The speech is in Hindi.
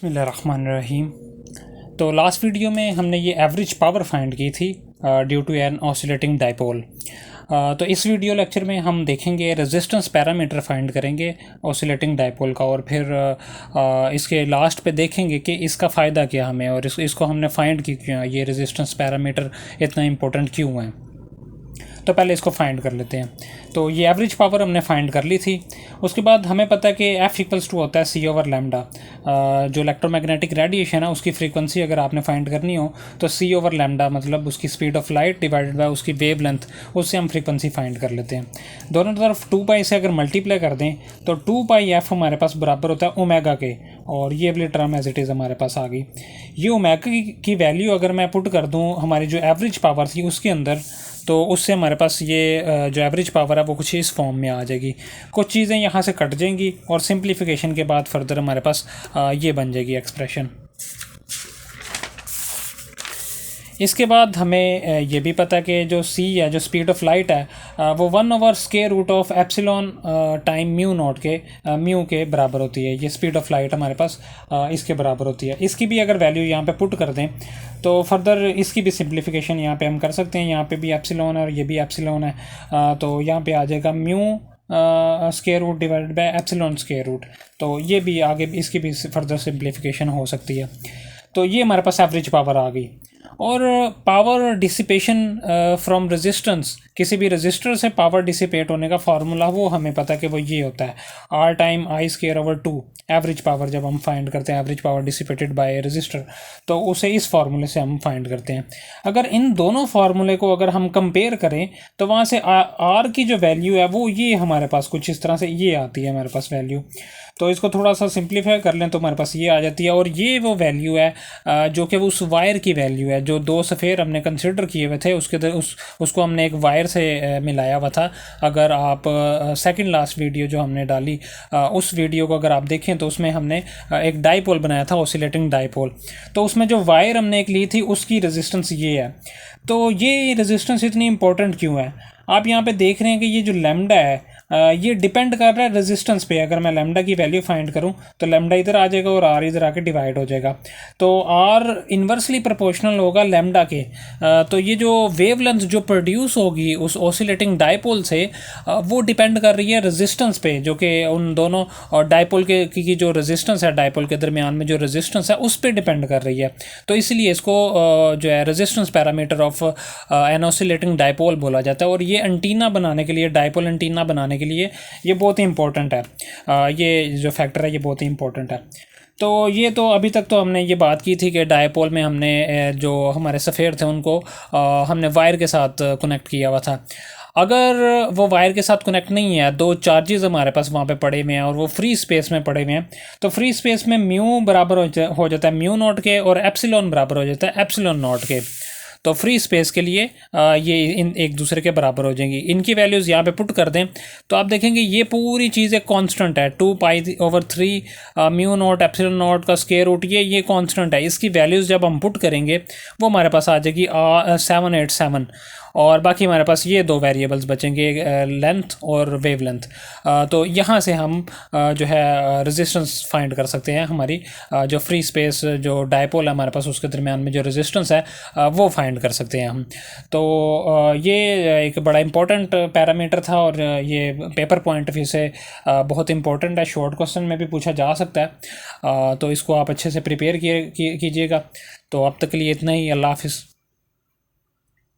बिस्मिल्लाहिर्रहमानिर्रहीम। तो लास्ट वीडियो में हमने ये एवरेज पावर फाइंड की थी due to an oscillating dipole. तो इस वीडियो लेक्चर में हम देखेंगे रेजिस्टेंस पैरामीटर फाइंड करेंगे ऑसिलेटिंग डाइपोल का, और फिर इसके लास्ट पे देखेंगे कि इसका फ़ायदा क्या हमें, और इसको हमने फाइंड क्यों, ये रेजिस्टेंस पैरामीटर इतना इंपॉर्टेंट क्यों है। तो पहले इसको फाइंड कर लेते हैं। तो ये एवरेज पावर हमने फाइंड कर ली थी। उसके बाद हमें पता है कि एफ इक्वल्स टू होता है सी ओवर लैम्डा। जो इलेक्ट्रोमैग्नेटिक रेडिएशन है उसकी फ्रीक्वेंसी अगर आपने फाइंड करनी हो तो सी ओवर लैम्डा मतलब उसकी speed of light divided by उसकी वेव लेंथ, उससे हम फ्रीक्वेंसी फाइंड कर लेते हैं। दोनों तरफ 2 पाई से अगर मल्टीप्लाई कर दें तो 2 पाई एफ हमारे पास बराबर होता है ओमेगा के, और ये वाली टर्म एज इट इज़ हमारे पास आ गई। ये ओमेगा की वैल्यू अगर मैं पुट कर दूँ हमारी जो एवरेज पावर थी उसके अंदर, तो उससे हमारे पास ये जो एवरेज पावर है वो कुछ इस फॉर्म में आ जाएगी। कुछ चीज़ें यहाँ से कट जाएंगी और सिंप्लीफिकेशन के बाद फर्दर हमारे पास ये बन जाएगी एक्सप्रेशन। इसके बाद हमें ये भी पता है कि जो सी है, जो स्पीड ऑफ लाइट है, वो 1/स्क्वायर root of epsilon time mu naught के म्यू के बराबर होती है। ये स्पीड ऑफ लाइट हमारे पास इसके बराबर होती है। इसकी भी अगर वैल्यू यहाँ पे पुट कर दें तो फर्दर इसकी भी सिंप्लीफिकेशन यहाँ पे हम कर सकते हैं। यहाँ पे भी एप्सिलॉन है और ये भी एप्सिलॉन है, तो यहाँ पे आ जाएगा mu square root divided by epsilon square root. तो ये भी आगे इसकी भी फर्दर सिंप्लीफिकेशन हो सकती है। तो ये हमारे पास एवरेज पावर आ गई। और पावर डिसिपेशन फ्रॉम रेजिस्टेंस, किसी भी रजिस्टर से पावर डिसिपेट होने का फार्मूला वो हमें पता है कि वो ये होता है R time I square over 2। Average power जब हम फाइंड करते हैं, average power dissipated by resistor, तो उसे इस फार्मूले से हम फाइंड करते हैं। अगर इन दोनों फार्मूले को अगर हम कंपेयर करें तो वहाँ से R की जो वैल्यू है वो ये हमारे पास कुछ इस तरह से ये आती है हमारे पास वैल्यू। तो इसको थोड़ा सा सिंप्लीफाई कर लें तो हमारे पास ये आ जाती है, और ये वो वैल्यू है जो कि उस वायर की वैल्यू है। जो 2 सफ़ेयर हमने कंसिडर किए हुए थे उसको हमने एक वायर से मिलाया हुआ था। अगर आप सेकंड लास्ट वीडियो जो हमने डाली उस वीडियो को अगर आप देखें तो उसमें हमने एक डाइपोल बनाया था, ऑसिलेटिंग डाइपोल। तो उसमें जो वायर हमने एक ली थी उसकी रेजिस्टेंस ये है। तो ये रेजिस्टेंस इतनी इंपॉर्टेंट क्यों है? आप यहाँ पे देख रहे हैं कि ये जो लैम्डा है ये डिपेंड कर रहा है रेजिस्टेंस पे। अगर मैं लैम्डा की वैल्यू फाइंड करूं तो लैम्डा इधर आ जाएगा और आर इधर आके डिवाइड हो जाएगा। तो आर इन्वर्सली प्रोपोर्शनल होगा लैम्डा के। तो ये जो वेवलेंथ जो प्रोड्यूस होगी उस ऑसिलेटिंग डाइपोल से वो डिपेंड कर रही है रेजिस्टेंस पे, जो कि उन दोनों डाइपोल के की जो रेजिस्टेंस है, डाइपोल के दरमियान में जो रेजिस्टेंस है उस पर डिपेंड कर रही है। तो इसलिए इसको जो है resistance parameter of an oscillating dipole बोला जाता है। और ये एंटीना बनाने के लिए, डाइपोल एंटीना बनाने के लिए ये बहुत ही इंपॉर्टेंट है। ये जो फैक्टर है ये बहुत ही इंपॉर्टेंट है। तो ये तो अभी तक तो हमने ये बात की थी कि डायपोल में हमने जो हमारे सफ़ेयर थे उनको हमने वायर के साथ कनेक्ट किया हुआ था। अगर वो वायर के साथ कनेक्ट नहीं है, 2 चार्जेस हमारे पास वहाँ पे पड़े हुए हैं और वो फ्री स्पेस में पड़े हुए हैं, तो फ्री स्पेस में म्यू बराबर हो जाता है म्यू नॉट के, और एप्सिलॉन बराबर हो जाता है एप्सिलॉन नॉट के। तो फ्री स्पेस के लिए ये इन एक दूसरे के बराबर हो जाएंगी। इनकी वैल्यूज़ यहाँ पे पुट कर दें तो आप देखेंगे ये पूरी चीज़ एक कांस्टेंट है। 2 pi over 3 mu naught epsilon not का स्क्वायर रूट, ये कांस्टेंट है। इसकी वैल्यूज़ जब हम पुट करेंगे वो हमारे पास आ जाएगी 787, और बाकी हमारे पास ये 2 वेरिएबल्स बचेंगे, लेंथ और वेव लेंथ। तो यहाँ से हम जो है रेजिस्टेंस फाइंड कर सकते हैं। हमारी जो फ्री स्पेस जो डायपोल है हमारे पास उसके दरमियान में जो रेजिस्टेंस है वो फाइंड कर सकते हैं हम। तो ये एक बड़ा इंपॉर्टेंट पैरामीटर था, और ये पेपर पॉइंट ऑफ व्यू से बहुत इंपॉर्टेंट है। शॉर्ट क्वेश्चन में भी पूछा जा सकता है। तो इसको आप अच्छे से प्रिपेयर कीजिएगा। तो अब तक के लिए इतना ही। अल्लाह हाफिज़।